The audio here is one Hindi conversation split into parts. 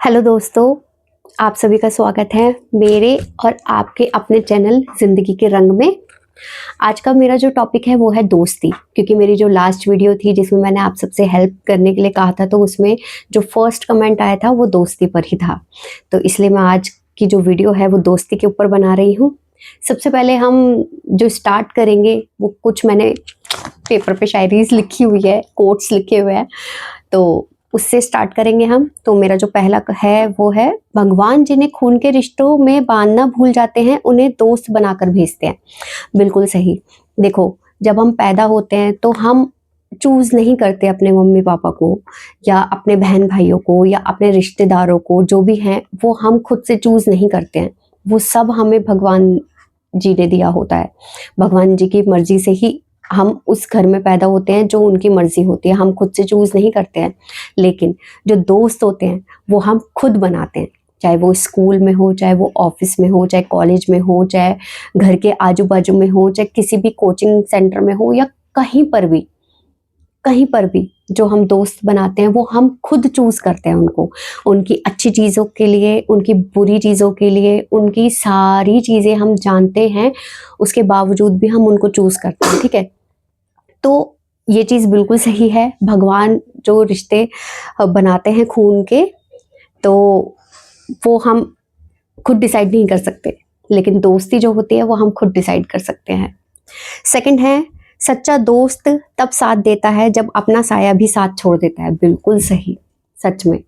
हेलो दोस्तों, आप सभी का स्वागत है मेरे और आपके अपने चैनल ज़िंदगी के रंग में। आज का मेरा जो टॉपिक है वो है दोस्ती, क्योंकि मेरी जो लास्ट वीडियो थी जिसमें मैंने आप सबसे हेल्प करने के लिए कहा था, तो उसमें जो फर्स्ट कमेंट आया था वो दोस्ती पर ही था। तो इसलिए मैं आज की जो वीडियो है वो दोस्ती के ऊपर बना रही हूँ। सबसे पहले हम जो स्टार्ट करेंगे वो कुछ मैंने पेपर पे शायरीज लिखी हुई है, कोट्स लिखे हुए हैं, तो उससे स्टार्ट करेंगे हम। तो मेरा जो पहला है वो है, भगवान जिन्हें खून के रिश्तों में बांधना भूल जाते हैं उन्हें दोस्त बनाकर भेजते हैं। बिल्कुल सही। देखो, जब हम पैदा होते हैं तो हम चूज नहीं करते अपने मम्मी पापा को या अपने बहन भाइयों को या अपने रिश्तेदारों को, जो भी हैं वो हम खुद से चूज नहीं करते हैं। वो सब हमें भगवान जी ने दिया होता है। भगवान जी की मर्जी से ही हम उस घर में पैदा होते हैं जो उनकी मर्जी होती है, हम खुद से चूज नहीं करते हैं। लेकिन जो दोस्त होते हैं वो हम खुद बनाते हैं, चाहे वो स्कूल में हो, चाहे वो ऑफिस में हो, चाहे कॉलेज में हो, चाहे घर के आजू बाजू में हो, चाहे किसी भी कोचिंग सेंटर में हो, या कहीं पर भी जो हम दोस्त बनाते हैं वो हम खुद चूज करते हैं उनको, उनकी अच्छी चीज़ों के लिए, उनकी बुरी चीज़ों के लिए, उनकी सारी चीज़ें हम जानते हैं, उसके बावजूद भी हम उनको चूज करते हैं। ठीक है, तो ये चीज़ बिल्कुल सही है। भगवान जो रिश्ते बनाते हैं खून के, तो वो हम खुद डिसाइड नहीं कर सकते, लेकिन दोस्ती जो होती है वो हम खुद डिसाइड कर सकते हैं। सेकंड है, सच्चा दोस्त तब साथ देता है जब अपना साया भी साथ छोड़ देता है। बिल्कुल सही। सच में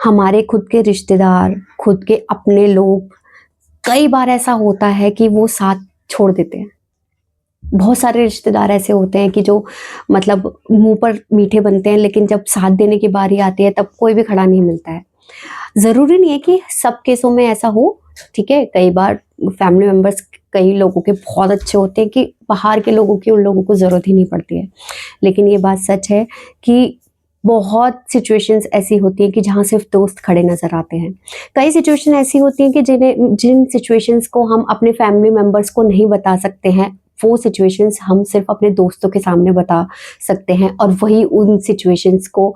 हमारे खुद के रिश्तेदार, खुद के अपने लोग, कई बार ऐसा होता है कि वो साथ छोड़ देते हैं। बहुत सारे रिश्तेदार ऐसे होते हैं कि जो मतलब मुंह पर मीठे बनते हैं, लेकिन जब साथ देने की बारी आती है तब कोई भी खड़ा नहीं मिलता है। ज़रूरी नहीं है कि सब केसों में ऐसा हो, ठीक है। कई बार फैमिली मेंबर्स कई लोगों के बहुत अच्छे होते हैं कि बाहर के लोगों की उन लोगों को ज़रूरत ही नहीं पड़ती है। लेकिन ये बात सच है कि बहुत सिचुएशंस ऐसी होती हैं कि जहाँ सिर्फ दोस्त खड़े नज़र आते हैं। कई सिचुएशन ऐसी होती हैं कि जिन सिचुएशंस को हम अपने फैमिली मेंबर्स को नहीं बता सकते हैं, वो सिचुएशंस हम सिर्फ अपने दोस्तों के सामने बता सकते हैं, और वही उन सिचुएशंस को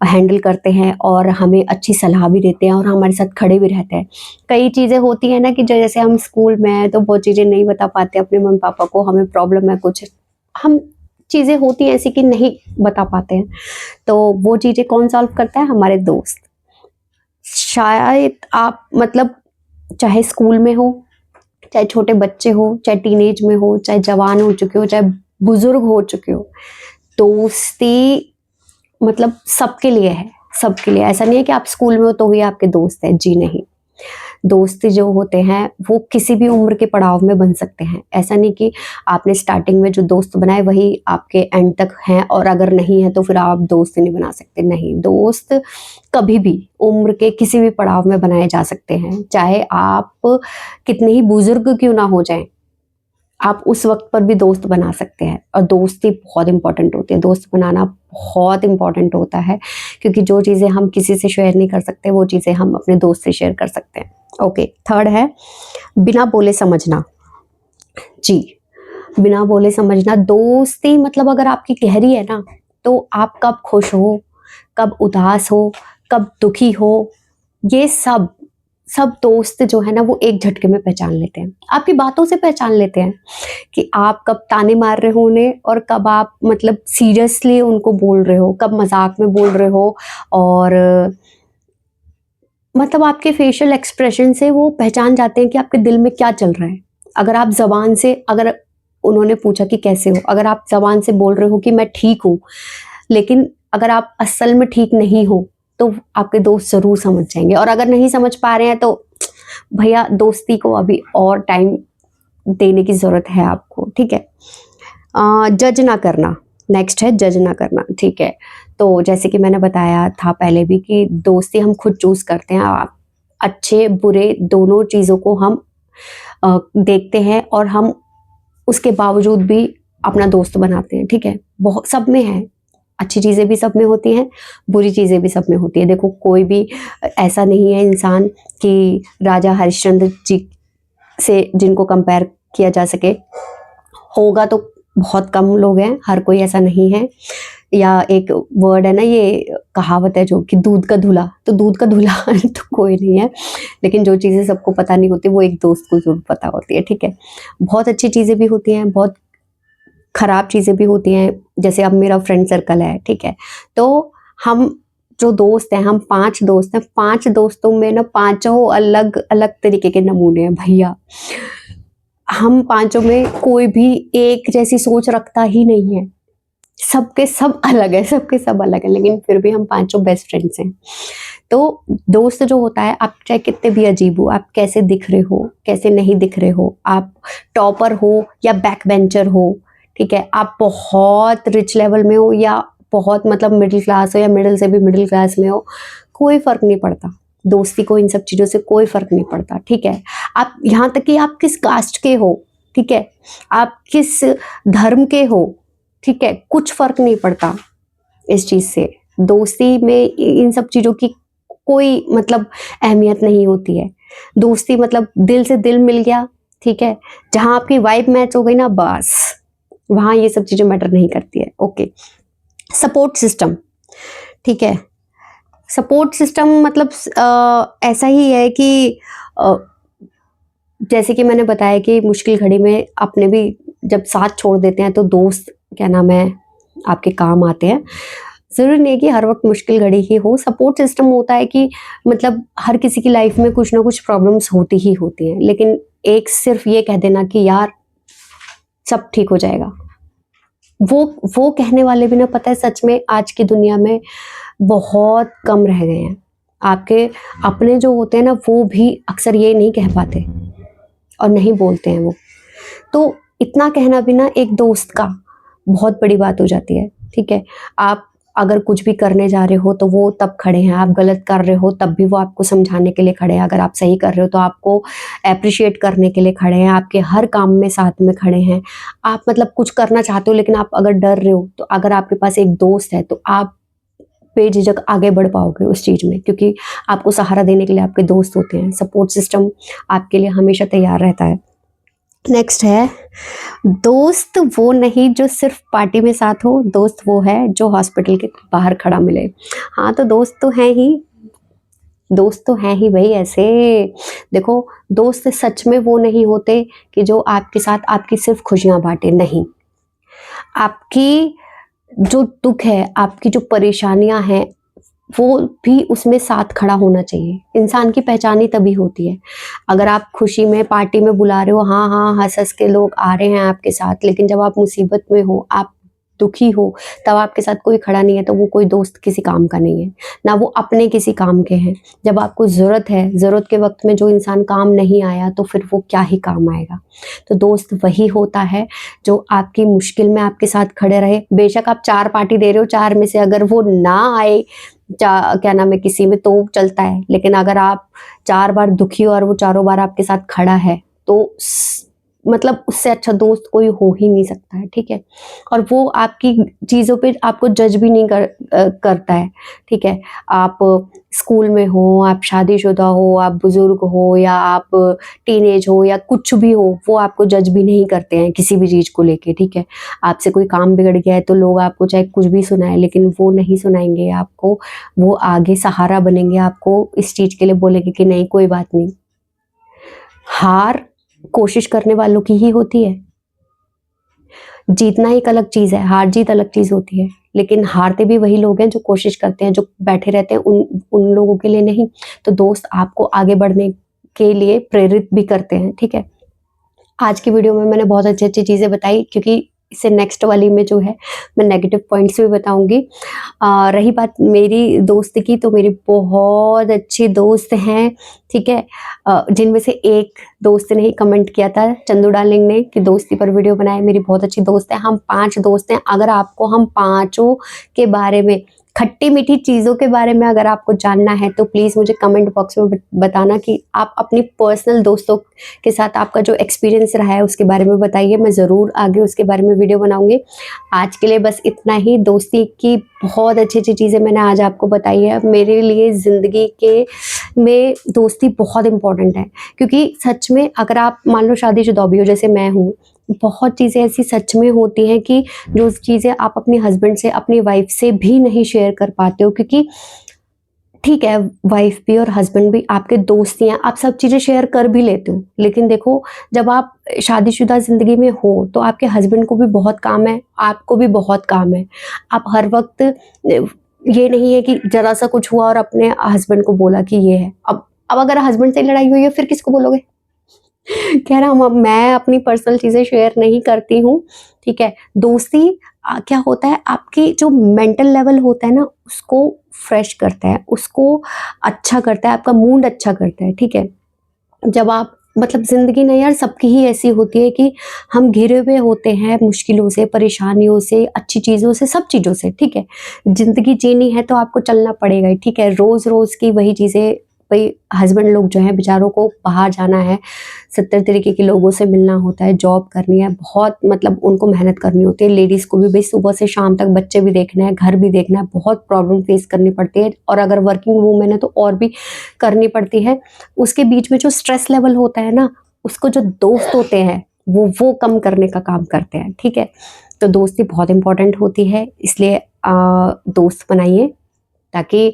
हैंडल करते हैं और हमें अच्छी सलाह भी देते हैं और हमारे साथ खड़े भी रहते हैं। कई चीज़ें होती हैं ना कि जैसे हम स्कूल में हैं तो बहुत चीज़ें नहीं बता पाते अपने मम्मी पापा को, हमें प्रॉब्लम है कुछ, हम चीज़ें होती हैं ऐसी कि नहीं बता पाते हैं, तो वो चीज़ें कौन सॉल्व करता है? हमारे दोस्त। शायद आप मतलब चाहे स्कूल में हो, चाहे छोटे बच्चे हो, चाहे टीनेज में हो, चाहे जवान हो चुके हो, चाहे बुजुर्ग हो चुके हो, दोस्ती मतलब सबके लिए है, सबके लिए। ऐसा नहीं है कि आप स्कूल में हो तो ही आपके दोस्त हैं, जी नहीं। दोस्त जो होते हैं वो किसी भी उम्र के पड़ाव में बन सकते हैं। ऐसा नहीं कि आपने स्टार्टिंग में जो दोस्त बनाए वही आपके एंड तक हैं, और अगर नहीं है तो फिर आप दोस्त नहीं बना सकते। नहीं, दोस्त कभी भी उम्र के किसी भी पड़ाव में बनाए जा सकते हैं, चाहे आप कितने ही बुजुर्ग क्यों ना हो जाएं, आप उस वक्त पर भी दोस्त बना सकते हैं। और दोस्ती बहुत इंपॉर्टेंट होती है, दोस्त बनाना बहुत इंपॉर्टेंट होता है, क्योंकि जो चीज़ें हम किसी से शेयर नहीं कर सकते वो चीज़ें हम अपने दोस्त से शेयर कर सकते हैं। ओके, थर्ड है, बिना बोले समझना। जी, बिना बोले समझना। दोस्ती मतलब अगर आपकी गहरी है ना, तो आप कब खुश हो, कब उदास हो, कब दुखी हो, ये सब सब दोस्त जो है ना वो एक झटके में पहचान लेते हैं। आपकी बातों से पहचान लेते हैं कि आप कब ताने मार रहे हो उन्हें, और कब आप मतलब सीरियसली उनको बोल रहे हो, कब मजाक में बोल रहे हो, और मतलब आपके फेशियल एक्सप्रेशन से वो पहचान जाते हैं कि आपके दिल में क्या चल रहा है। अगर आप ज़बान से, अगर उन्होंने पूछा कि कैसे हो, अगर आप ज़बान से बोल रहे हो कि मैं ठीक हूँ, लेकिन अगर आप असल में ठीक नहीं हो, तो आपके दोस्त ज़रूर समझ जाएंगे। और अगर नहीं समझ पा रहे हैं तो भैया दोस्ती को अभी और टाइम देने की ज़रूरत है आपको, ठीक है। जज ना करना, नेक्स्ट है जज ना करना, ठीक है। तो जैसे कि मैंने बताया था पहले भी कि दोस्ती हम खुद चूज करते हैं। अच्छे बुरे दोनों चीज़ों को हम देखते हैं, और हम उसके बावजूद भी अपना दोस्त बनाते हैं, ठीक है। बहुत सब में है, अच्छी चीज़ें भी सब में होती हैं, बुरी चीज़ें भी सब में होती है। देखो, कोई भी ऐसा नहीं है इंसान कि राजा हरिश्चंद्र जी से जिनको कंपेयर किया जा सके, होगा तो बहुत कम लोग हैं, हर कोई ऐसा नहीं है। या एक वर्ड है ना, ये कहावत है जो कि दूध का धुला, तो दूध का धुला तो कोई नहीं है, लेकिन जो चीज़ें सबको पता नहीं होती वो एक दोस्त को ज़रूर पता होती है, ठीक है। बहुत अच्छी चीज़ें भी होती हैं, बहुत खराब चीज़ें भी होती हैं, जैसे अब मेरा फ्रेंड सर्कल है, ठीक है। तो हम जो दोस्त हैं, हम 5 दोस्त हैं, 5 दोस्तों में ना पाँचों अलग-अलग तरीके के नमूने हैं भैया। हम पाँचों में कोई भी एक जैसी सोच रखता ही नहीं है। सबके सब अलग है, सबके सब अलग है, लेकिन फिर भी हम पाँचों बेस्ट फ्रेंड्स हैं। तो दोस्त जो होता है, आप चाहे कितने भी अजीब हो, आप कैसे दिख रहे हो, कैसे नहीं दिख रहे हो, आप टॉपर हो या बैक बेंचर हो, ठीक है? आप बहुत रिच लेवल में हो या बहुत मतलब मिडिल क्लास हो या मिडिल से भी मिडिल क्लास में हो, कोई फ़र्क नहीं पड़ता। दोस्ती को इन सब चीज़ों से कोई फ़र्क नहीं पड़ता, ठीक है? आप यहाँ तक कि आप किस कास्ट के हो, ठीक है? आप किस धर्म के हो, ठीक है? कुछ फ़र्क नहीं पड़ता इस चीज़ से। दोस्ती में इन सब चीज़ों की कोई मतलब अहमियत नहीं होती है। दोस्ती मतलब दिल से दिल मिल गया, ठीक है? जहाँ आपकी वाइब मैच हो गई ना, बस वहाँ ये सब चीज़ें मैटर नहीं करती है। ओके, सपोर्ट सिस्टम, ठीक है? सपोर्ट सिस्टम मतलब ऐसा ही है कि अ, जैसे कि मैंने बताया कि मुश्किल घड़ी में अपने भी जब साथ छोड़ देते हैं तो दोस्त क्या नाम है आपके काम आते हैं। ज़रूरी नहीं है कि हर वक़्त मुश्किल घड़ी ही हो, सपोर्ट सिस्टम होता है कि मतलब हर किसी की लाइफ़ में कुछ ना कुछ प्रॉब्लम्स होती ही होती हैं, लेकिन एक सिर्फ़ ये कह देना कि यार सब ठीक हो जाएगा। वो वो कहने वाले भी ना पता है सच में आज की दुनिया में बहुत कम रह गए हैं। आपके अपने जो होते हैं ना वो भी अक्सर ये नहीं कह पाते और नहीं बोलते हैं वो। तो इतना कहना भी ना एक दोस्त का बहुत बड़ी बात हो जाती है, ठीक है? आप अगर कुछ भी करने जा रहे हो तो वो तब खड़े हैं, आप गलत कर रहे हो तब भी वो आपको समझाने के लिए खड़े हैं, अगर आप सही कर रहे हो तो आपको एप्रिशिएट करने के लिए खड़े हैं, आपके हर काम में साथ में खड़े हैं। आप मतलब कुछ करना चाहते हो लेकिन आप अगर डर रहे हो, तो अगर आपके पास एक दोस्त है तो आप बेझिझक आगे बढ़ पाओगे उस चीज़ में, क्योंकि आपको सहारा देने के लिए आपके दोस्त होते हैं। सपोर्ट सिस्टम आपके लिए हमेशा तैयार रहता है। नेक्स्ट है, दोस्त वो नहीं जो सिर्फ पार्टी में साथ हो, दोस्त वो है जो हॉस्पिटल के बाहर खड़ा मिले। हाँ, तो दोस्त तो हैं ही, दोस्त तो हैं ही भई ऐसे। देखो, दोस्त सच में वो नहीं होते कि जो आपके साथ आपकी सिर्फ खुशियाँ बाँटे, नहीं। आपकी जो दुःख है, आपकी जो परेशानियाँ हैं, वो भी उसमें साथ खड़ा होना चाहिए। इंसान की पहचान ही तभी होती है। अगर आप खुशी में पार्टी में बुला रहे हो, हाँ, हाँ, हँस-हँस के लोग आ रहे हैं आपके साथ, लेकिन जब आप मुसीबत में हो, आप दुखी हो, तब आपके साथ कोई खड़ा नहीं है, तो वो कोई दोस्त किसी काम का नहीं है, ना वो अपने किसी काम के हैं। जब आपको ज़रूरत है, ज़रूरत के वक़्त में जो इंसान काम नहीं आया, तो फिर वो क्या ही काम आएगा। तो दोस्त वही होता है जो आपकी मुश्किल में आपके साथ खड़े रहे। बेशक आप 4 पार्टी दे रहे हो, 4 में से अगर वो ना आए क्या नाम है किसी में, तो चलता है, लेकिन अगर आप 4 बार दुखी हो और वो चारों बार आपके साथ खड़ा है, तो मतलब उससे अच्छा दोस्त कोई हो ही नहीं सकता है, ठीक है? और वो आपकी चीज़ों पे आपको जज भी नहीं करता है, ठीक है? आप स्कूल में हो, आप शादीशुदा हो, आप बुज़ुर्ग हो या आप टीनेज हो या कुछ भी हो, वो आपको जज भी नहीं करते हैं किसी भी चीज़ को लेके, ठीक है? आपसे कोई काम बिगड़ गया है तो लोग आपको चाहे कुछ भी सुनाएँ, लेकिन वो नहीं सुनाएँगे आपको, वो आगे सहारा बनेंगे, आपको इस चीज़ के लिए बोलेंगे कि नहीं कोई बात नहीं। हार कोशिश करने वालों की ही होती है। जीतना एक अलग चीज़ है, हार-जीत अलग चीज़ होती है। लेकिन हारते भी वही लोग हैं जो कोशिश करते हैं, जो बैठे रहते हैं उन लोगों के लिए नहीं। तो दोस्त आपको आगे बढ़ने के लिए प्रेरित भी करते हैं, ठीक है? आज की वीडियो में मैंने बहुत अच्छी-अच्छी चीज़ें बताई, क्योंकि इससे नेक्स्ट वाली में जो है मैं नेगेटिव पॉइंट्स भी बताऊँगी। रही बात मेरी दोस्त की, तो मेरी बहुत अच्छी दोस्त हैं, ठीक है? जिनमें से एक दोस्त ने ही कमेंट किया था, चंदू डार्लिंग ने, कि दोस्ती पर वीडियो बनाएँ। मेरी बहुत अच्छी दोस्त है, हम 5 दोस्त हैं। अगर आपको हम पाँचों के बारे में, खट्टी-मीठी चीज़ों के बारे में अगर आपको जानना है, तो प्लीज़ मुझे कमेंट बॉक्स में बताना कि आप अपनी पर्सनल दोस्तों के साथ आपका जो एक्सपीरियंस रहा है उसके बारे में बताइए। मैं ज़रूर आगे उसके बारे में वीडियो बनाऊँगी। आज के लिए बस इतना ही। दोस्ती की बहुत अच्छी-अच्छी चीज़ें मैंने आज आपको बताई है। मेरे लिए ज़िंदगी के में दोस्ती बहुत इम्पोर्टेंट है, क्योंकि सच में अगर आप मान लो शादीशुदा भी हो, जैसे मैं हूँ, बहुत चीज़ें ऐसी सच में होती हैं कि जो चीज़ें आप अपने हस्बैंड से, अपनी वाइफ से भी नहीं शेयर कर पाते हो, क्योंकि ठीक है, वाइफ भी और हस्बैंड भी आपके दोस्त ही हैं, आप सब चीज़ें शेयर कर भी लेते हो। लेकिन देखो, जब आप शादीशुदा ज़िंदगी में हो, तो आपके हस्बैंड को भी बहुत काम है, आपको भी बहुत काम है। आप हर वक़्त ये नहीं है कि ज़रा-सा कुछ हुआ और अपने हस्बैंड को बोला कि ये है। अब अगर हस्बैंड से लड़ाई हुई है, फिर किसको बोलोगे? खैर, मैं अपनी पर्सनल चीज़ें शेयर नहीं करती हूँ, ठीक है? दोस्ती क्या होता है, आपकी जो मेंटल लेवल होता है ना, उसको फ्रेश करता है, उसको अच्छा करता है, आपका मूड अच्छा करता है, ठीक है? जब आप मतलब ज़िंदगी ना यार सबकी ही ऐसी होती है कि हम घिरे हुए होते हैं मुश्किलों से, परेशानियों से, अच्छी चीज़ों से, सब चीज़ों से, ठीक है? ज़िंदगी जीनी है तो आपको चलना पड़ेगा ही, ठीक है? रोज़-रोज़ की वही चीज़ें, भई हस्बैंड लोग जो हैं बेचारों को बाहर जाना है, 70 तरीके के लोगों से मिलना होता है, जॉब करनी है, बहुत मतलब उनको मेहनत करनी होती है। लेडीज़ को भी भई सुबह से शाम तक बच्चे भी देखने हैं, घर भी देखना है, बहुत प्रॉब्लम फेस करनी पड़ती है, और अगर वर्किंग वूमेन है तो और भी करनी पड़ती है। उसके बीच में जो स्ट्रेस लेवल होता है ना, उसको जो दोस्त होते हैं, वो कम करने का काम करते हैं, ठीक है? तो दोस्ती बहुत इम्पोर्टेंट होती है, इसलिए दोस्त बनाइए, ताकि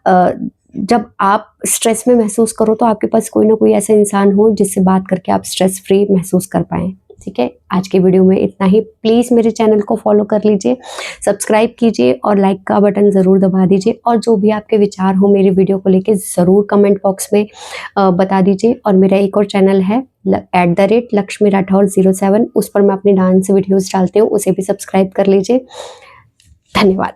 अ, जब आप स्ट्रेस में महसूस करो तो आपके पास कोई ना कोई ऐसा इंसान हो जिससे बात करके आप स्ट्रेस फ्री महसूस कर पाएँ, ठीक है? आज के वीडियो में इतना ही। प्लीज़ मेरे चैनल को फॉलो कर लीजिए, सब्सक्राइब कीजिए और लाइक का बटन ज़रूर दबा दीजिए, और जो भी आपके विचार हो मेरी वीडियो को लेके ज़रूर कमेंट बॉक्स में बता दीजिए। और मेरा एक और चैनल है @Lakshmi Rathore 07, उस पर मैं अपनी डांस वीडियोज़ डालती हूँ, उसे भी सब्सक्राइब कर लीजिए। धन्यवाद।